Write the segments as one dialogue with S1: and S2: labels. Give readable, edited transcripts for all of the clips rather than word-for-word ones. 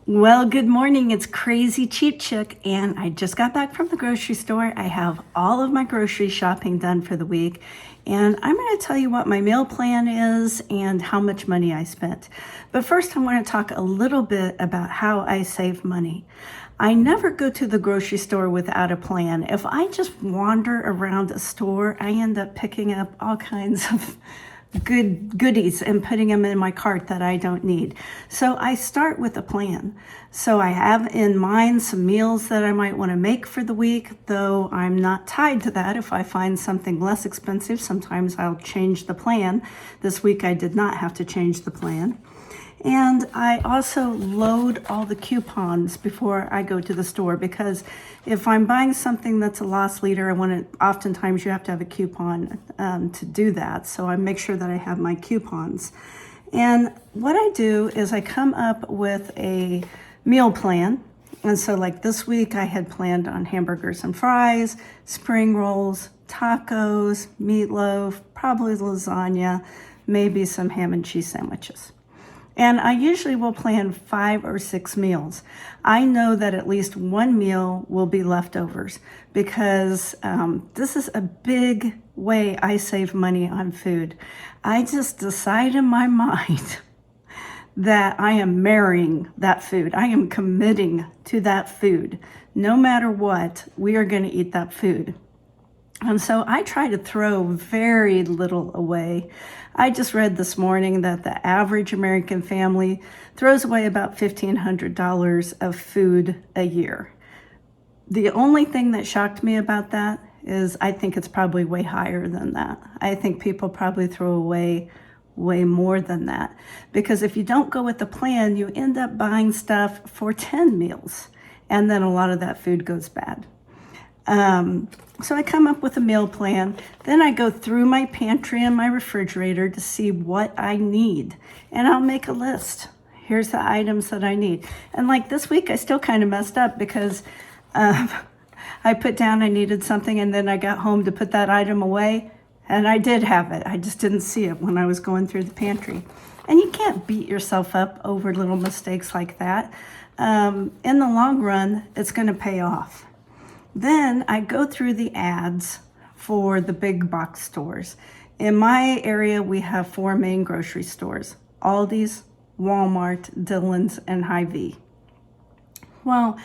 S1: Well, good morning. It's Crazy Cheap Chick, and I just got back from the grocery store. I have all of my grocery shopping done for the week, and I'm going to tell you what my meal plan is and how much money I spent. But first, I want to talk a little bit about how I save money. I never go to the grocery store without a plan. If I just wander around a store, I end up picking up all kinds of goodies and putting them in my cart that I don't need. So I start with a plan. So I have in mind some meals that I might want to make for the week, though I'm not tied to that. If I find something less expensive, sometimes I'll change the plan. This week I did not have to change the plan. And I also load all the coupons before I go to the store, because if I'm buying something that's a loss leader, oftentimes you have to have a coupon to do that. So I make sure that I have my coupons. And what I do is I come up with a meal plan. And so like this week I had planned on hamburgers and fries, spring rolls, tacos, meatloaf, probably lasagna, maybe some ham and cheese sandwiches. And I usually will plan 5 or 6 meals. I know that at least one meal will be leftovers, because this is a big way I save money on food. I just decide in my mind that I am marrying that food. I am committing to that food. No matter what, we are going to eat that food. And so I try to throw very little away. I just read this morning that the average American family throws away about $1,500 of food a year. The only thing that shocked me about that is I think it's probably way higher than that. I think people probably throw away way more than that, because if you don't go with the plan, you end up buying stuff for 10 meals, and then a lot of that food goes bad. So I come up with a meal plan. Then I go through my pantry and my refrigerator to see what I need. And I'll make a list. Here's the items that I need. And like this week, I still kind of messed up, because I put down I needed something, and then I got home to put that item away, and I did have it. I just didn't see it when I was going through the pantry. And you can't beat yourself up over little mistakes like that. In the long run, it's going to pay off. Then I go through the ads for the big box stores. In my area, we have 4 main grocery stores: Aldi's, Walmart, Dillon's, and Hy-Vee. Well,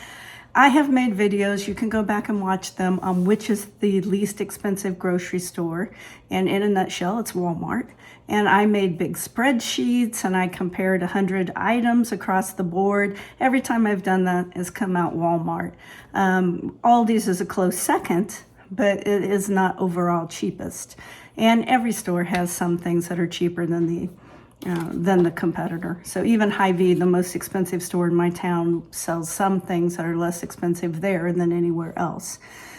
S1: I have made videos, you can go back and watch them, on which is the least expensive grocery store. And in a nutshell, it's Walmart. And I made big spreadsheets, and I compared 100 items across the board. Every time I've done that, has come out Walmart. Aldi's is a close second, but it is not overall cheapest. And every store has some things that are cheaper than the competitor. So even Hy-Vee, the most expensive store in my town, sells some things that are less expensive there than anywhere else.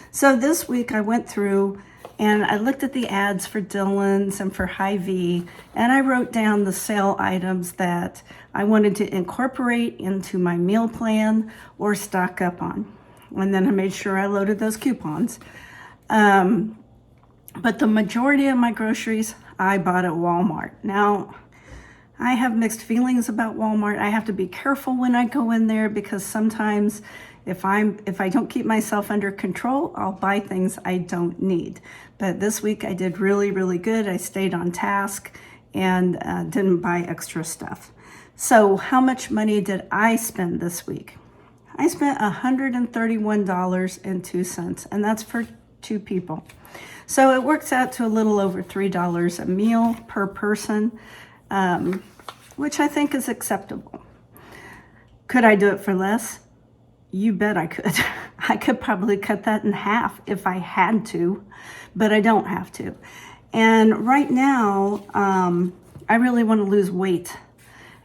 S1: So this week I went through and I looked at the ads for Dillon's and for Hy-Vee, and I wrote down the sale items that I wanted to incorporate into my meal plan or stock up on. And then I made sure I loaded those coupons. But the majority of my groceries I bought at Walmart. Now, I have mixed feelings about Walmart. I have to be careful when I go in there, because sometimes if I don't keep myself under control, I'll buy things I don't need. But this week I did really, really good. I stayed on task and didn't buy extra stuff. So how much money did I spend this week? I spent $131.02, and that's for 2 people. So it works out to a little over $3 a meal per person. Which I think is acceptable. Could I do it for less? You bet I could. I could probably cut that in half if I had to, but I don't have to. And right now, I really want to lose weight.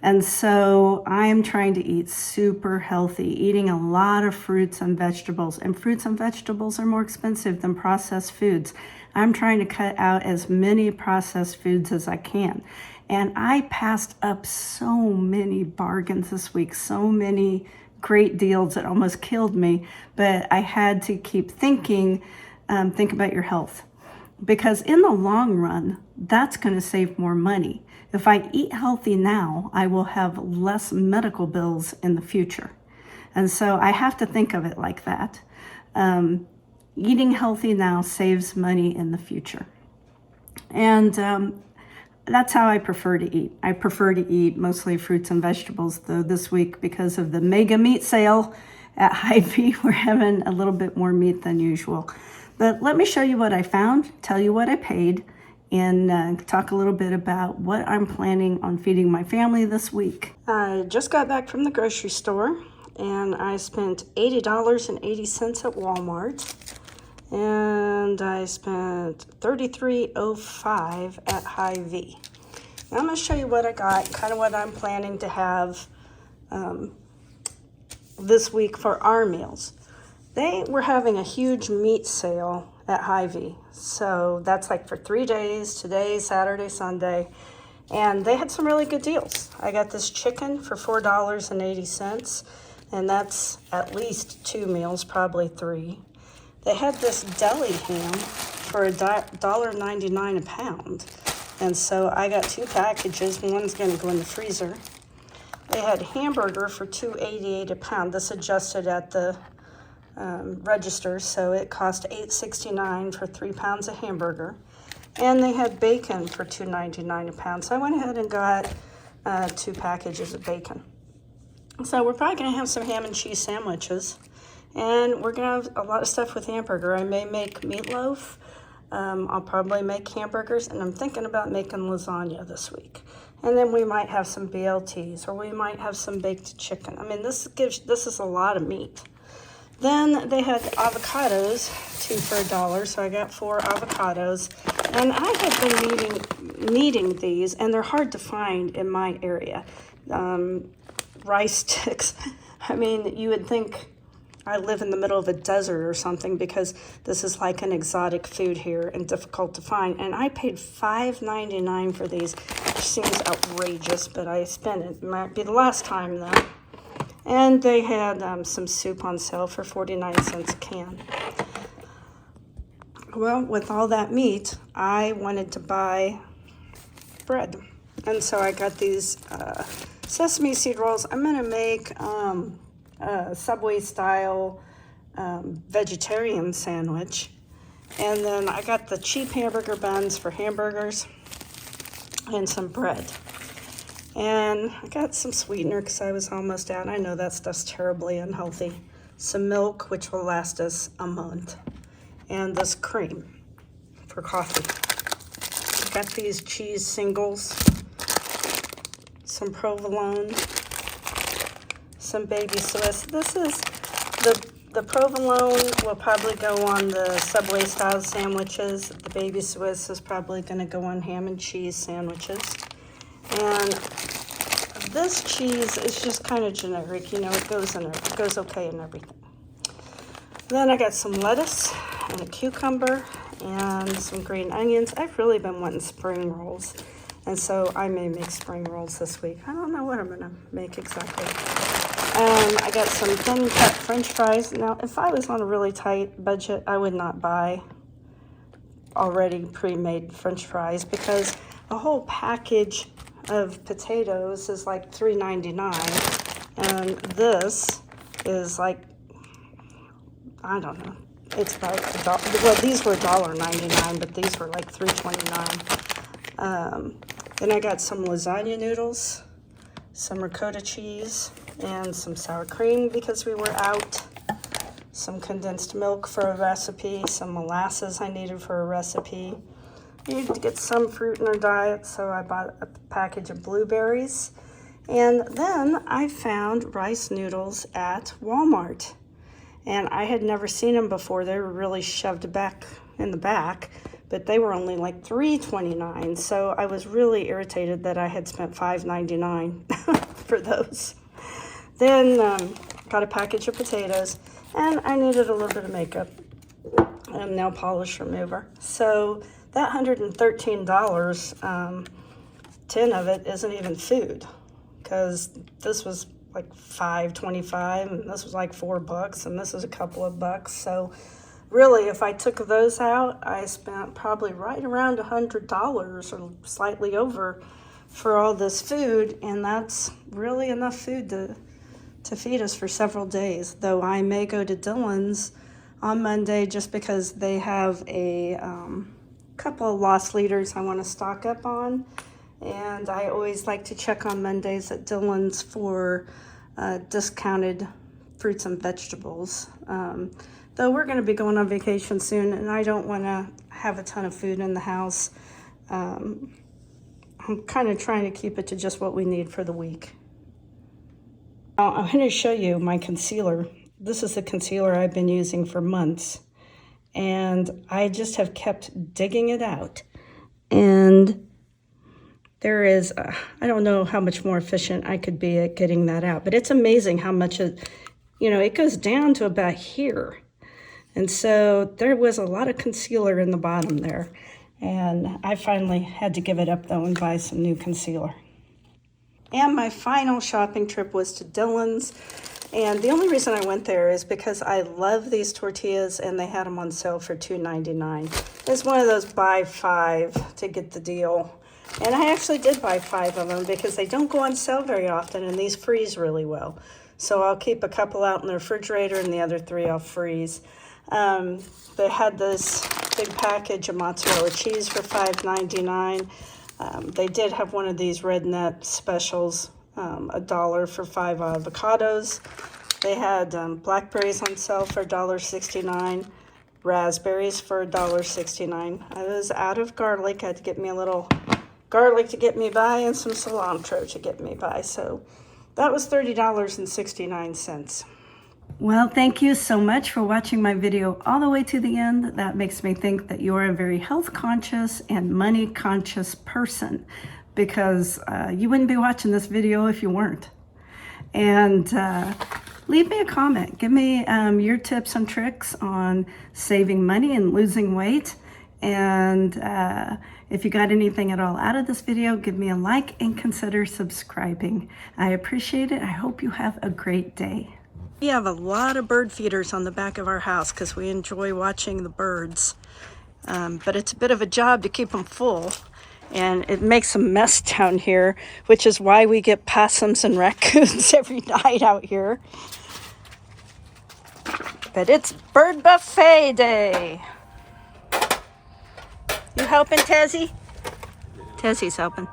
S1: And so I'm trying to eat super healthy, eating a lot of fruits and vegetables. And fruits and vegetables are more expensive than processed foods. I'm trying to cut out as many processed foods as I can. And I passed up so many bargains this week, so many great deals that almost killed me. But I had to keep thinking, think about your health. because in the long run, that's going to save more money. If I eat healthy now, I will have less medical bills in the future. And so I have to think of it like that. Eating healthy now saves money in the future. And that's how I prefer to eat. I prefer to eat mostly fruits and vegetables, though this week, because of the mega meat sale at Hy-Vee, we're having a little bit more meat than usual. But let me show you what I found, tell you what I paid, and talk a little bit about what I'm planning on feeding my family this week. I just got back from the grocery store, and I spent $80.80 at Walmart. And I spent $33.05 at Hy-Vee. Now I'm going to show you what I got, kind of what I'm planning to have this week for our meals. They were having a huge meat sale at Hy-Vee. So that's like for 3 days, today, Saturday, Sunday. And they had some really good deals. I got this chicken for $4.80, and that's at least 2 meals, probably 3. They had this deli ham for $1.99 a pound. And so I got 2 packages. One's going to go in the freezer. They had hamburger for $2.88 a pound. This adjusted at the register, so it cost $8.69 for 3 pounds of hamburger. And they had bacon for $2.99 a pound. So I went ahead and got 2 packages of bacon. So we're probably going to have some ham and cheese sandwiches. And we're going to have a lot of stuff with hamburger. I may make meatloaf. I'll probably make hamburgers. And I'm thinking about making lasagna this week. And then we might have some BLTs, or we might have some baked chicken. I mean, this is a lot of meat. Then they had avocados, 2 for $1, so I got 4 avocados. And I have been needing these, and they're hard to find in my area. Rice sticks. I mean, you would think I live in the middle of a desert or something, because this is like an exotic food here and difficult to find. And I paid $5.99 for these, which seems outrageous, but I spent it. It might be the last time, though. And they had some soup on sale for 49 cents a can. Well, with all that meat, I wanted to buy bread. And so I got these sesame seed rolls. I'm going to make Subway-style vegetarian sandwich. And then I got the cheap hamburger buns for hamburgers and some bread. And I got some sweetener because I was almost out. I know that stuff's terribly unhealthy. Some milk, which will last us a month. And this cream for coffee. I got these cheese singles, some provolone, some baby Swiss. This is the provolone will probably go on the Subway style sandwiches. The baby Swiss is probably going to go on ham and cheese sandwiches. And this cheese is just kind of generic, you know, it goes okay in everything. Then I got some lettuce and a cucumber and some green onions. I've really been wanting spring rolls, and so I may make spring rolls this week. I don't know what I'm going to make exactly. I got some thin cut French fries. Now, if I was on a really tight budget, I would not buy already pre-made French fries, because a whole package of potatoes is like $3.99, and this is like, I don't know, it's about $1. Well, these were $1.99, but these were like $3.29. Then I got some lasagna noodles, some ricotta cheese, and some sour cream because we were out. Some condensed milk for a recipe, some molasses I needed for a recipe. I needed to get some fruit in our diet, so I bought a package of blueberries. And then I found rice noodles at Walmart. And I had never seen them before. They were really shoved back in the back, but they were only like $3.29. So I was really irritated that I had spent $5.99 for those. Then got a package of potatoes, and I needed a little bit of makeup and nail polish remover. So that $113, 10 of it isn't even food, because this was like $5.25, and this was like $4, and this is a couple of bucks. So really, if I took those out, I spent probably right around $100 or slightly over for all this food, and that's really enough food to feed us for several days. Though I may go to Dillon's on Monday just because they have a couple of loss leaders I want to stock up on. And I always like to check on Mondays at Dillon's for discounted fruits and vegetables. Though we're going to be going on vacation soon and I don't want to have a ton of food in the house. I'm kind of trying to keep it to just what we need for the week. Now I'm going to show you my concealer. This is the concealer I've been using for months. And I just have kept digging it out. And there is, I don't know how much more efficient I could be at getting that out, but it's amazing how much it goes down to about here. And so there was a lot of concealer in the bottom there. And I finally had to give it up though and buy some new concealer. And my final shopping trip was to Dillon's. And the only reason I went there is because I love these tortillas and they had them on sale for $2.99. It's one of those buy 5 to get the deal. And I actually did buy 5 of them because they don't go on sale very often and these freeze really well. So I'll keep a couple out in the refrigerator and the other 3 I'll freeze. They had this big package of mozzarella cheese for $5.99. They did have one of these red net specials, $1 for 5 avocados. They had blackberries on sale for $1.69. Raspberries for $1.69. I was out of garlic. I had to get me a little garlic to get me by and some cilantro to get me by. So that was $30.69. Well, thank you so much for watching my video all the way to the end. That makes me think that you're a very health conscious and money conscious person, because you wouldn't be watching this video if you weren't. And leave me a comment. Give me your tips and tricks on saving money and losing weight. And if you got anything at all out of this video, give me a like and consider subscribing. I appreciate it. I hope you have a great day. We have a lot of bird feeders on the back of our house because we enjoy watching the birds. But it's a bit of a job to keep them full. And it makes a mess down here, which is why we get possums and raccoons every night out here. But it's bird buffet day. You helping, Tezzy? Tezzy's helping.